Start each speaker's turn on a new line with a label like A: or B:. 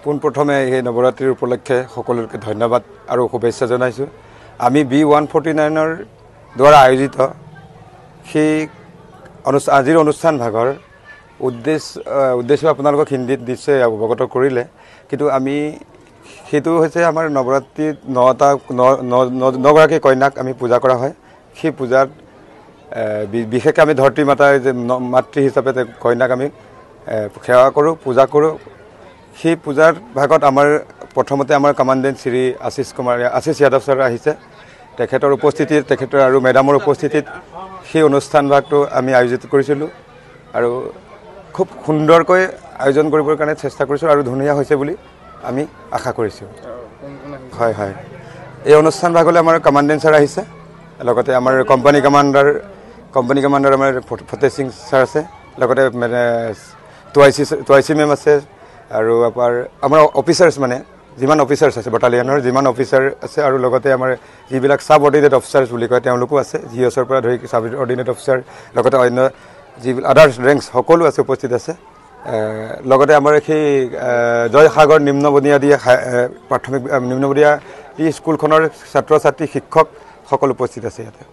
A: পোনপ্ৰথমে এই নৱৰাত্ৰিৰ উপলক্ষে সকলোকে ধন্যবাদ আৰু শুভেচ্ছা জনাইছোঁ। আমি B149ৰ দ্বাৰা আয়োজিত সেই আজিৰ অনুষ্ঠান ভাগৰ উদ্দেশ্য আপোনালোকক হিন্দীত নিশ্চয় অৱগত কৰিলে, কিন্তু আমি সেইটো হৈছে আমাৰ নৱৰাত্ৰিত 9গৰাকী কন্যাক আমি পূজা কৰা হয়। সেই পূজাত বিশেষকৈ আমি ধৰতী মাতাৰ যে মাতৃ হিচাপে কন্যাক আমি সেৱা কৰোঁ, পূজা কৰোঁ। সেই পূজাৰ ভাগত আমাৰ প্ৰথমতে আমাৰ কমাণ্ডেণ্ট শ্ৰী আশিষ যাদৱ ছাৰ আহিছে। তেখেতৰ উপস্থিতিত তেখেতৰ আৰু মেডামৰ উপস্থিতিত সেই অনুষ্ঠান ভাগটো আমি আয়োজিত কৰিছিলোঁ আৰু খুব সুন্দৰকৈ আয়োজন কৰিবৰ কাৰণে চেষ্টা কৰিছোঁ আৰু ধুনীয়া হৈছে বুলি আমি আশা কৰিছোঁ। হয় হয়, এই অনুষ্ঠান ভাগলৈ আমাৰ কমাণ্ডেণ্ট ছাৰ আহিছে, লগতে আমাৰ কোম্পানী কমাণ্ডাৰ আমাৰ ফতেহ সিং ছাৰ আছে, লগতে টুৱাইচি মেম আছে আৰু আমাৰ অফিচাৰ্ছ মানে যিমান অফিচাৰ্ছ আছে বাটালিয়নৰ যিমান অফিচাৰ আছে আৰু লগতে আমাৰ যিবিলাক ছাব অৰ্ডিনেট অফিচাৰ্ছ বুলি কয় তেওঁলোকো আছে, জিএছৰ পৰা ধৰি ছাব অৰ্ডিনেট অফিচাৰ, লগতে অন্য যিবিলাক আদাৰ্ছ ৰেংকছ সকলো আছে, উপস্থিত আছে। লগতে আমাৰ সেই জয়সাগৰ নিম্ন বুনিয়াদী প্ৰাথমিক নিম্ন বুনিয়াদী স্কুলখনৰ ছাত্ৰ ছাত্ৰী শিক্ষক সকলো উপস্থিত আছে ইয়াতে।